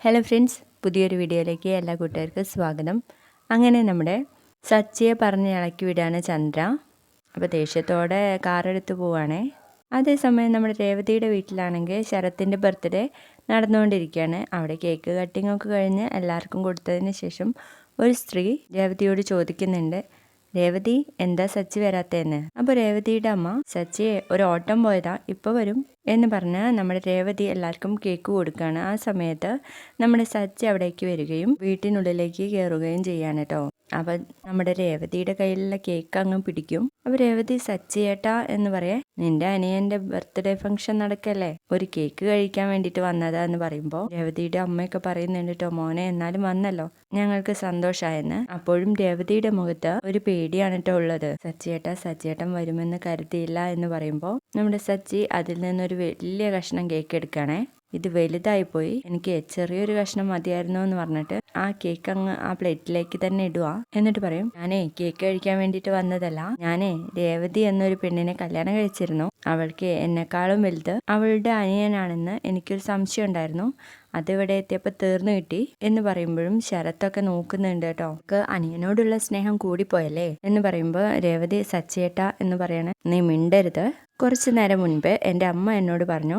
Hello friends, പുതിയൊരു വീഡിയോയിലേക്ക് എല്ലാ കൂട്ടുകാർക്കും സ്വാഗതം. അങ്ങനെ നമ്മുടെ സച്ചിയെ പറഞ്ഞ് ഇളക്കി വിടുകയാണ് ചന്ദ്ര. അപ്പോൾ ദേഷ്യത്തോടെ കാറെടുത്ത് പോവുകയാണേ. അതേസമയം നമ്മുടെ രേവതിയുടെ വീട്ടിലാണെങ്കിൽ ശരത്തിൻ്റെ ബർത്ത്ഡേ നടന്നുകൊണ്ടിരിക്കുകയാണ്. അവിടെ കേക്ക് കട്ടിംഗ് ഒക്കെ കഴിഞ്ഞ് എല്ലാവർക്കും കൊടുത്തതിന് ശേഷം ഒരു സ്ത്രീ രേവതിയോട് ചോദിക്കുന്നുണ്ട്, രേവതി എന്താ സച്ചി വരാത്തതെന്ന്. അപ്പോൾ രേവതിയുടെ അമ്മ, സച്ചിയെ ഒരു ഓട്ടം പോയതാ, ഇപ്പോൾ വരും എന്ന് പറഞ്ഞ് നമ്മുടെ രേവതി എല്ലാവർക്കും കേക്ക് കൊടുക്കുകയാണ്. ആ സമയത്ത് നമ്മുടെ സച്ചി അവിടേക്ക് വരികയും വീട്ടിനുള്ളിലേക്ക് കയറുകയും ചെയ്യാണ് കേട്ടോ. അപ്പം നമ്മുടെ രേവതിയുടെ കയ്യിലുള്ള കേക്ക് അങ്ങ് പിടിക്കും. അപ്പോൾ രേവതി, സച്ചിയേട്ടാ എന്ന് പറയാ, നിന്റെ അനിയന്റെ ബർത്ത്ഡേ ഫംഗ്ഷൻ നടക്കല്ലേ, ഒരു കേക്ക് കഴിക്കാൻ വേണ്ടിയിട്ട് വന്നതാ എന്ന് പറയുമ്പോൾ രേവതിയുടെ അമ്മയൊക്കെ പറയുന്നുണ്ട് കേട്ടോ, മോനെ എന്നാലും വന്നല്ലോ, ഞങ്ങൾക്ക് സന്തോഷമായെന്ന്. അപ്പോഴും രേവതിയുടെ മുഖത്ത് ഒരു പേടിയാണ് കേട്ടോ ഉള്ളത്. സച്ചിയേട്ടൻ വരുമെന്ന് കരുതിയില്ല എന്ന് പറയുമ്പോൾ നമ്മുടെ സച്ചി അതിൽ നിന്നൊരു വലിയ കഷ്ണം കേക്ക് എടുക്കുകയാണേ. ഇത് വലുതായിപ്പോയി, എനിക്ക് ചെറിയൊരു കഷ്ണം മതിയായിരുന്നു എന്ന് പറഞ്ഞിട്ട് ആ കേക്ക് അങ്ങ് ആ പ്ലേറ്റിലേക്ക് തന്നെ ഇടുക. എന്നിട്ട് പറയും, ഞാനേ കേക്ക് കഴിക്കാൻ വേണ്ടിയിട്ട് വന്നതല്ല, ഞാനേ രേവതി എന്നൊരു പെണ്ണിനെ കല്യാണം കഴിച്ചിരുന്നു. അവൾക്ക് എന്നെക്കാളും വലുത് അവളുടെ അനിയനാണെന്ന് എനിക്കൊരു സംശയം ഉണ്ടായിരുന്നു. അതിവിടെ എത്തിയപ്പോൾ തീർന്നു കിട്ടി എന്ന് പറയുമ്പോഴും ശരത്തൊക്കെ നോക്കുന്നുണ്ട് കേട്ടോ. അനിയനോടുള്ള സ്നേഹം കൂടിപ്പോയല്ലേ എന്ന് പറയുമ്പോൾ രേവതി, സച്ചിയേട്ടാ എന്ന് പറയണേ, നീ മിണ്ടരുത്. കുറച്ചു നേരം മുൻപ് എൻ്റെ അമ്മ എന്നോട് പറഞ്ഞു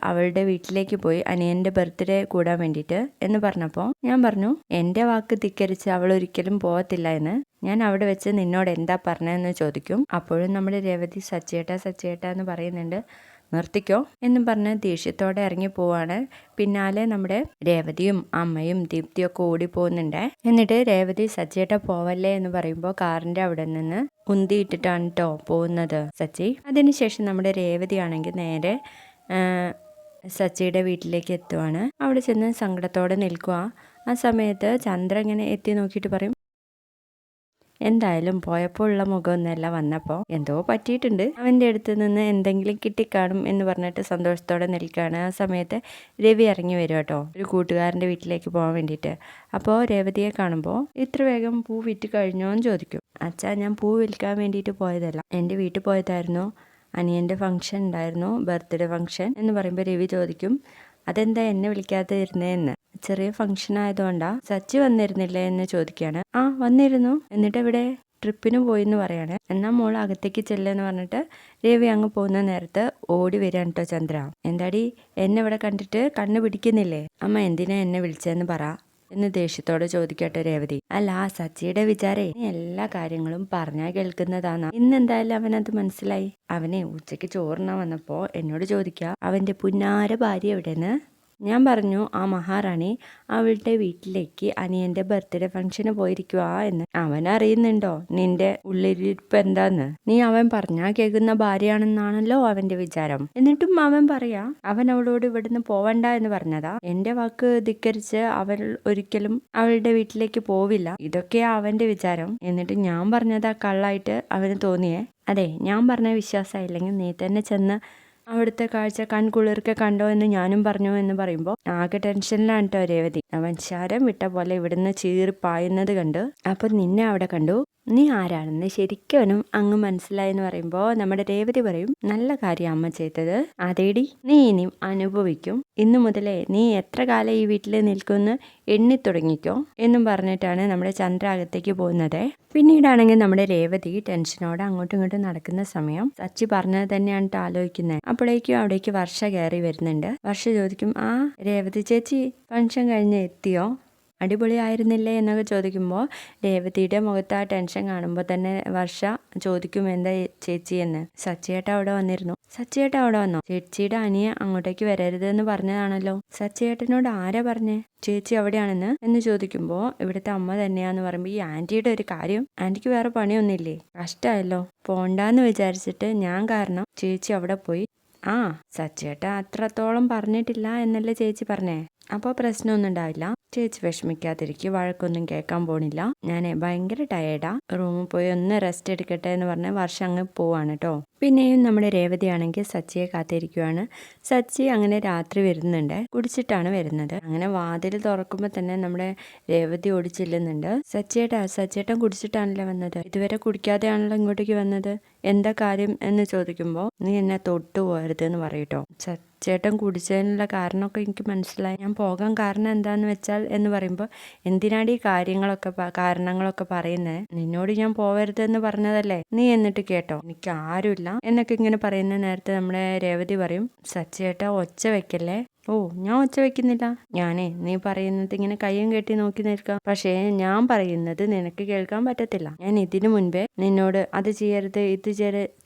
അവളുടെ വീട്ടിലേക്ക് പോയി അനിയന്റെ ബർത്ത്ഡേ കൂടാൻ വേണ്ടിയിട്ട് എന്ന് പറഞ്ഞപ്പോൾ ഞാൻ പറഞ്ഞു, എൻ്റെ വാക്ക് ധിക്കരിച്ച് അവൾ ഒരിക്കലും പോകത്തില്ല എന്ന്. ഞാൻ അവിടെ വെച്ച് നിന്നോട് എന്താ പറഞ്ഞതെന്ന് ചോദിക്കും. അപ്പോഴും നമ്മുടെ രേവതി സച്ചിയേട്ടാ എന്ന് പറയുന്നുണ്ട്. നിർത്തിക്കോ എന്നും പറഞ്ഞ് ദേഷ്യത്തോടെ ഇറങ്ങി പോവാണ്. പിന്നാലെ നമ്മുടെ രേവതിയും അമ്മയും ദീപ്തിയൊക്കെ ഓടി പോകുന്നുണ്ട്. എന്നിട്ട് രേവതി, സച്ചിയേട്ട പോവല്ലേ എന്ന് പറയുമ്പോൾ കാറിന്റെ അവിടെ നിന്ന് ഉന്തിയിട്ടിട്ടാണ് കേട്ടോ പോകുന്നത് സച്ചി. അതിനുശേഷം നമ്മുടെ രേവതി ആണെങ്കിൽ നേരെ സച്ചിയുടെ വീട്ടിലേക്ക് എത്തുവാണ്. അവിടെ ചെന്ന് സങ്കടത്തോടെ നിൽക്കുക. ആ സമയത്ത് ചന്ദ്ര ഇങ്ങനെ എത്തി നോക്കിയിട്ട് പറയും, എന്തായാലും പോയപ്പോൾ ഉള്ള മുഖമൊന്നുമല്ല, വന്നപ്പോൾ എന്തോ പറ്റിയിട്ടുണ്ട്, അവൻ്റെ അടുത്ത് നിന്ന് എന്തെങ്കിലും കിട്ടിക്കാണും എന്ന് പറഞ്ഞിട്ട് സന്തോഷത്തോടെ നിൽക്കുകയാണ്. ആ സമയത്ത് രവി ഇറങ്ങി വരും കേട്ടോ, ഒരു കൂട്ടുകാരൻ്റെ വീട്ടിലേക്ക് പോകാൻ വേണ്ടിയിട്ട്. അപ്പോൾ രേവതിയെ കാണുമ്പോൾ, ഇത്ര വേഗം പൂ വിറ്റ് കഴിഞ്ഞോ എന്ന് ചോദിക്കും. അച്ഛാ, ഞാൻ പൂ വിൽക്കാൻ വേണ്ടിയിട്ട് പോയതല്ല, എൻ്റെ വീട്ടിൽ പോയതായിരുന്നു, അനിയൻ്റെ ഫംഗ്ഷൻ ഉണ്ടായിരുന്നു, ബർത്ത്ഡേ ഫംഗ്ഷൻ എന്ന് പറയുമ്പോൾ രവി ചോദിക്കും, അതെന്താ എന്നെ വിളിക്കാതെ ഇരുന്നേന്ന്. ചെറിയ ഫംഗ്ഷൻ ആയതുകൊണ്ടാ. സച്ചി വന്നിരുന്നില്ലേ എന്ന് ചോദിക്കുകയാണ്. ആ വന്നിരുന്നു, എന്നിട്ട് ഇവിടെ ട്രിപ്പിന് പോയി എന്ന് പറയാണ്. എന്നാൽ മോൾ അകത്തേക്ക് ചെല്ലെന്ന് പറഞ്ഞിട്ട് രവി അങ്ങ് പോകുന്ന നേരത്ത് ഓടി വരികയാണ് കേട്ടോ ചന്ദ്ര. എന്താടി, എന്നെ ഇവിടെ കണ്ടിട്ട് കണ്ണു പിടിക്കുന്നില്ലേ? അമ്മ എന്തിനാ എന്നെ വിളിച്ചതെന്ന് പറ എന്ന് ദേഷ്യത്തോടെ ചോദിക്കട്ടെ രേവതി. അല്ല, സച്ചിയുടെ വിചാരേ നീ എല്ലാ കാര്യങ്ങളും പറഞ്ഞാൽ കേൾക്കുന്നതാന്നാ. ഇന്നെന്തായാലും അവനത് മനസ്സിലായി. അവനെ ഉച്ചയ്ക്ക് ചോറിനാ വന്നപ്പോ എന്നോട് ചോദിക്കുക, അവന്റെ പുന്നാര ഭാര്യ എവിടെന്ന്. ഞാൻ പറഞ്ഞു, ആ മഹാറാണി അവളുടെ വീട്ടിലേക്ക് അനിയന്റെ ബർത്ത്ഡേ ഫംഗ്ഷന് പോയിരിക്കുക എന്ന്. അവൻ അറിയുന്നുണ്ടോ നിന്റെ ഉള്ളിലിരിപ്പ് എന്താന്ന്? നീ അവൻ പറഞ്ഞാ കേൾക്കുന്ന ഭാര്യയാണെന്നാണല്ലോ അവന്റെ വിചാരം. എന്നിട്ടും അവൻ പറയാ അവൻ അവളോട് ഇവിടുന്ന് പോവണ്ട എന്ന് പറഞ്ഞതാ. എന്റെ വാക്ക് ധിക്കരിച്ച് അവൾ ഒരിക്കലും അവളുടെ വീട്ടിലേക്ക് പോവില്ല, ഇതൊക്കെയാ അവന്റെ വിചാരം. എന്നിട്ട് ഞാൻ പറഞ്ഞതാ കള്ളായിട്ട് അവന് തോന്നിയേ. അതെ, ഞാൻ പറഞ്ഞ വിശ്വാസമായില്ലെങ്കിൽ നീ തന്നെ ചെന്ന് അവിടുത്തെ കാഴ്ച കൺകുളിർക്കെ കണ്ടോ എന്ന് ഞാനും പറഞ്ഞു എന്ന് പറയുമ്പോൾ ആകെ ടെൻഷനിലാണ് കേട്ടോ രേവതി. അവൻ ശരം വിട്ട പോലെ ഇവിടുന്ന് ചീറിപ്പായുന്നത് കണ്ടു. അപ്പൊ നിന്നെ അവിടെ കണ്ടു, നീ ആരാണെന്ന് ശരിക്കും അങ്ങ് മനസ്സിലായി എന്ന് പറയുമ്പോൾ നമ്മുടെ രേവതി പറയും, നല്ല കാര്യം അമ്മ ചെയ്തത്. അതേടി, നീ ഇനിയും അനുഭവിക്കും. ഇന്നു മുതലേ നീ എത്ര കാലം ഈ വീട്ടിൽ നിൽക്കുമെന്ന് എണ്ണി തുടങ്ങിക്കോ എന്നും പറഞ്ഞിട്ടാണ് നമ്മുടെ ചന്ദ്ര അകത്തേക്ക് പോകുന്നത്. പിന്നീടാണെങ്കിൽ നമ്മുടെ രേവതി ടെൻഷനോടെ അങ്ങോട്ടും ഇങ്ങോട്ടും നടക്കുന്ന സമയം സച്ചി പറഞ്ഞത് തന്നെയാണ് ആലോചിക്കുന്നത്. അപ്പോഴേക്കും അവിടേക്ക് വർഷ കയറി വരുന്നുണ്ട്. വർഷ ചോദിക്കും, ആ രേവതി ചേച്ചി ഫംഗ്ഷൻ കഴിഞ്ഞ് എത്തിയോ, അടിപൊളിയായിരുന്നില്ലേ എന്നൊക്കെ ചോദിക്കുമ്പോൾ രേവതിയുടെ മുഖത്ത് ആ ടെൻഷൻ കാണുമ്പോൾ തന്നെ വർഷ ചോദിക്കും, എന്താ ചേച്ചി എന്ന്. സച്ചിയേട്ട അവിടെ വന്നിരുന്നു. സച്ചിയേട്ട അവിടെ വന്നോ? ചേച്ചിയുടെ അനിയ അങ്ങോട്ടേക്ക് വരരുത് എന്ന് പറഞ്ഞതാണല്ലോ. സച്ചിയേട്ടനോട് ആരാ പറഞ്ഞേ ചേച്ചി അവിടെയാണെന്ന് എന്ന് ചോദിക്കുമ്പോൾ ഇവിടുത്തെ അമ്മ തന്നെയാന്ന് പറയുമ്പോൾ, ഈ ആന്റിയുടെ ഒരു കാര്യം, ആന്റിക്ക് വേറെ പണിയൊന്നുമില്ലേ? കഷ്ടമായല്ലോ, പോണ്ടാന്ന് വിചാരിച്ചിട്ട് ഞാൻ കാരണം ചേച്ചി അവിടെ പോയി. ആ, സച്ചിയേട്ട അത്രത്തോളം പറഞ്ഞിട്ടില്ല എന്നല്ലേ ചേച്ചി പറഞ്ഞേ, അപ്പോൾ പ്രശ്നമൊന്നും ഉണ്ടാവില്ല, ചേച്ചി വിഷമിക്കാതിരിക്കും, വഴക്കൊന്നും കേൾക്കാൻ പോണില്ല, ഞാൻ ഭയങ്കര ടയേർഡാ, റൂമിൽ പോയി ഒന്ന് റെസ്റ്റ് എടുക്കട്ടെ എന്ന് പറഞ്ഞ് വർഷം അങ്ങ് പോവാണ് കേട്ടോ. പിന്നെയും നമ്മുടെ രേവതി ആണെങ്കിൽ സച്ചിയെ കാത്തിരിക്കുവാണ്. സച്ചി അങ്ങനെ രാത്രി വരുന്നുണ്ട്, കുടിച്ചിട്ടാണ് വരുന്നത്. അങ്ങനെ വാതിൽ തുറക്കുമ്പോൾ തന്നെ നമ്മുടെ രേവതി ഓടി ചെല്ലുന്നുണ്ട്. സച്ചിയേട്ടൻ കുടിച്ചിട്ടാണല്ലോ വന്നത്, ഇതുവരെ കുടിക്കാതെയാണല്ലോ ഇങ്ങോട്ടേക്ക് വന്നത്, എന്താ കാര്യം എന്ന് ചോദിക്കുമ്പോൾ നീ എന്നെ തൊട്ടു പോകരുത് എന്ന് പറയൂട്ടോ. ചേട്ടൻ കുടിച്ചതിനുള്ള കാരണമൊക്കെ എനിക്ക് മനസ്സിലായി. ഞാൻ പോകാൻ കാരണം എന്താന്ന് വെച്ചാൽ എന്ന് പറയുമ്പോൾ എന്തിനാടി കാരണങ്ങളൊക്കെ പറയുന്നത്? നിന്നോട് ഞാൻ പോവരുതെന്ന് പറഞ്ഞതല്ലേ, നീ എന്നിട്ട് കേട്ടോ? എനിക്ക് ആരുമില്ല എന്നൊക്കെ ഇങ്ങനെ പറയുന്ന നേരത്തെ നമ്മുടെ രേവതി പറയും, സച്ചേട്ടാ ഒച്ച വെക്കല്ലേ. ഓ, ഞാൻ ഒച്ച വെക്കുന്നില്ല. നീ പറയുന്നത് ഇങ്ങനെ കയ്യും കെട്ടി നോക്കി നിൽക്കാം. പക്ഷേ ഞാൻ പറയുന്നത് നിനക്ക് കേൾക്കാൻ പറ്റത്തില്ല. ഞാൻ ഇതിനു മുൻപേ നിന്നോട് അത് ചെയ്യരുത് ഇത്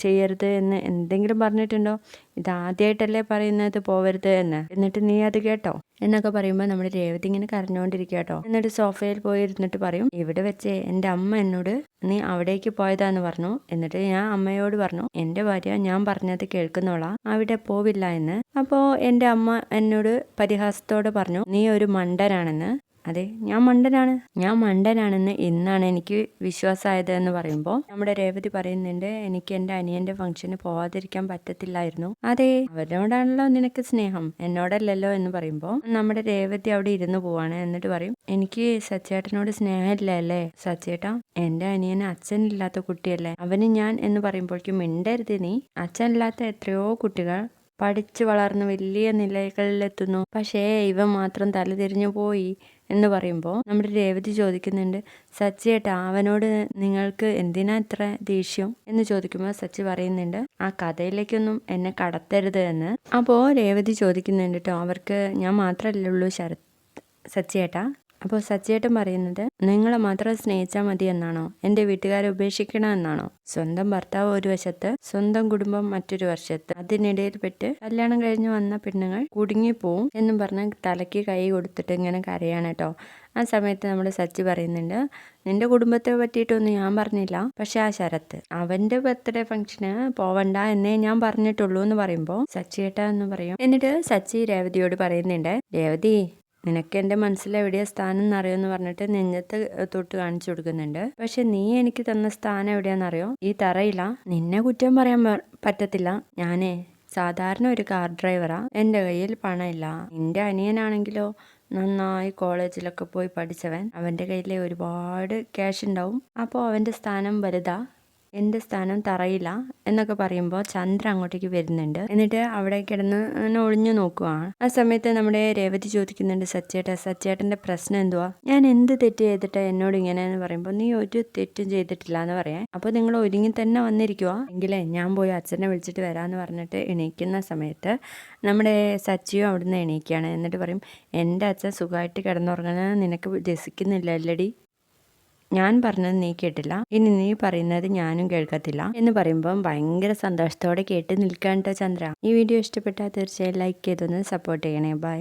ചെയ്യരുത് എന്ന് എന്തെങ്കിലും പറഞ്ഞിട്ടുണ്ടോ? ഇതാദ്യമായിട്ടല്ലേ പറയുന്നത് പോവരുത് എന്ന്. എന്നിട്ട് നീ അത് കേട്ടോ എന്നൊക്കെ പറയുമ്പോൾ നമ്മുടെ രേവതി ഇങ്ങനെ കരഞ്ഞുകൊണ്ടിരിക്കുക കേട്ടോ. എന്നിട്ട് സോഫയിൽ പോയി ഇരുന്നിട്ട് പറയും, ഇവിടെ വെച്ച് എൻ്റെ അമ്മ എന്നോട് നീ അവിടേക്ക് പോയതാന്ന് പറഞ്ഞു. എന്നിട്ട് ഞാൻ അമ്മയോട് പറഞ്ഞു, എൻ്റെ ഭാര്യ ഞാൻ പറഞ്ഞത് കേൾക്കുന്നോളാ, അവിടെ പോവില്ല എന്ന്. അപ്പോൾ എൻ്റെ അമ്മ എന്നോട് പരിഹാസത്തോടെ പറഞ്ഞു, നീ ഒരു മണ്ടനാണെന്ന്. അതെ, ഞാൻ മണ്ടനാണെന്ന് ഇന്നാണ് എനിക്ക് വിശ്വാസമായത് എന്ന് പറയുമ്പോൾ നമ്മുടെ രേവതി പറയുന്നുണ്ട്, എനിക്ക് എൻ്റെ അനിയന്റെ ഫംഗ്ഷന് പോവാതിരിക്കാൻ പറ്റത്തില്ലായിരുന്നു. അതെ, അവരോടാണല്ലോ നിനക്ക് സ്നേഹം, എന്നോടല്ലല്ലോ എന്ന് പറയുമ്പോൾ നമ്മുടെ രേവതി അവിടെ ഇരുന്ന് പോവാണ്. എന്നിട്ട് പറയും, എനിക്ക് സച്ചേട്ടനോട് സ്നേഹമില്ല അല്ലേ? സച്ചേട്ടാ, എൻ്റെ അനിയന് അച്ഛനില്ലാത്ത കുട്ടിയല്ലേ അവന് ഞാൻ എന്ന് പറയുമ്പോഴേക്കും മിണ്ടരുത് നീ. അച്ഛനില്ലാത്ത എത്രയോ കുട്ടികൾ പഠിച്ചു വളർന്ന് വലിയ നിലകളിലെത്തുന്നു, പക്ഷേ ഇവ മാത്രം തലതിരിഞ്ഞു പോയി എന്ന് പറയുമ്പോൾ നമ്മുടെ രേവതി ചോദിക്കുന്നുണ്ട്, സച്ചിയേട്ടാ അവനോട് നിങ്ങൾക്ക് എന്തിനാ ഇത്ര ദേഷ്യം എന്ന് ചോദിക്കുമ്പോൾ സച്ചി പറയുന്നുണ്ട്, ആ കഥയിലേക്കൊന്നും എന്നെ കടത്തരുത് എന്ന്. അപ്പോൾ രേവതി ചോദിക്കുന്നുണ്ട് കേട്ടോ, അവർക്ക് ഞാൻ മാത്രമല്ലേ ഉള്ളൂ സച്ചിയേട്ടാ. അപ്പോൾ സച്ചിയേട്ടൻ പറയുന്നത്, നിങ്ങളെ മാത്രം സ്നേഹിച്ചാൽ മതി എന്നാണോ? എൻ്റെ വീട്ടുകാരെ ഉപേക്ഷിക്കണം എന്നാണോ? സ്വന്തം ഭർത്താവ് ഒരു വശത്ത്, സ്വന്തം കുടുംബം മറ്റൊരു വശത്ത്, അതിനിടയിൽ പെട്ട് കല്യാണം കഴിഞ്ഞ് വന്ന പെണ്ണുങ്ങൾ കുടുങ്ങിപ്പോവും എന്നും പറഞ്ഞ് തലയ്ക്ക് കൈ കൊടുത്തിട്ട് ഇങ്ങനെ കരയാണ് കേട്ടോ. ആ സമയത്ത് നമ്മുടെ സച്ചി പറയുന്നുണ്ട്, നിന്റെ കുടുംബത്തെ പറ്റിയിട്ടൊന്നും ഞാൻ പറഞ്ഞില്ല, പക്ഷെ ആ ശരത്ത് അവന്റെ ബർത്ത്ഡേ ഫംഗ്ഷന് പോവണ്ട എന്നേ ഞാൻ പറഞ്ഞിട്ടുള്ളൂ എന്ന് പറയുമ്പോൾ സച്ചിയേട്ടാ എന്ന് പറയും. എന്നിട്ട് സച്ചി രേവതിയോട് പറയുന്നുണ്ട്, രേവതി നിനക്ക് എൻ്റെ മനസ്സിൽ എവിടെയാ സ്ഥാനം എന്നറിയോന്ന് പറഞ്ഞിട്ട് നെഞ്ഞത്ത് തൊട്ട് കാണിച്ചു കൊടുക്കുന്നുണ്ട്. പക്ഷെ നീ എനിക്ക് തന്ന സ്ഥാനം എവിടെയാണെന്നറിയോ? ഈ തറയില്ല. നിന്നെ കുറ്റം പറയാൻ പറ്റത്തില്ല. ഞാനേ സാധാരണ ഒരു കാർ ഡ്രൈവറാ, എൻ്റെ കയ്യിൽ പണമില്ല. എൻ്റെ അനിയനാണെങ്കിലോ നന്നായി കോളേജിലൊക്കെ പോയി പഠിച്ചവൻ, അവൻ്റെ കയ്യിൽ ഒരുപാട് ക്യാഷ് ഉണ്ടാവും. അപ്പോൾ അവൻ്റെ സ്ഥാനം വലുതാ, എൻ്റെ സ്ഥാനം തറയില്ല എന്നൊക്കെ പറയുമ്പോൾ ചന്ദ്ര അങ്ങോട്ടേക്ക് വരുന്നുണ്ട്. എന്നിട്ട് അവിടെ കിടന്ന് ഒളിഞ്ഞു നോക്കുവാണ്. ആ സമയത്ത് നമ്മുടെ രേവതി ചോദിക്കുന്നുണ്ട്, സച്ചേട്ടൻ്റെ പ്രശ്നം എന്തുവാ? ഞാൻ എന്ത് തെറ്റ് ചെയ്തിട്ട് എന്നോട് ഇങ്ങനെയെന്ന് പറയുമ്പോൾ നീ ഒരു തെറ്റും ചെയ്തിട്ടില്ല എന്ന് പറയാം. അപ്പോൾ നിങ്ങൾ ഒരുങ്ങി തന്നെ വന്നിരിക്കുക എങ്കിലേ ഞാൻ പോയി അച്ഛനെ വിളിച്ചിട്ട് വരാമെന്ന് പറഞ്ഞിട്ട് എണീക്കുന്ന സമയത്ത് നമ്മുടെ സച്ചിയും അവിടുന്ന് എണീക്കുകയാണ്. എന്നിട്ട് പറയും, എൻ്റെ അച്ഛൻ സുഖമായിട്ട് കിടന്നുറങ്ങുന്നത് നിനക്ക് രസിക്കുന്നില്ല അല്ലടി? ഞാൻ പറഞ്ഞത് നീ കേട്ടില്ല, ഇനി നീ പറയുന്നത് ഞാനും കേൾക്കത്തില്ല എന്ന് പറയുമ്പം ഭയങ്കര സന്തോഷത്തോടെ കേട്ട് നിൽക്കാൻ കേട്ടോ ചന്ദ്ര. ഈ വീഡിയോ ഇഷ്ടപ്പെട്ടാൽ തീർച്ചയായും ലൈക്ക് ചെയ്തൊന്ന് സപ്പോർട്ട് ചെയ്യണേ. ബൈ.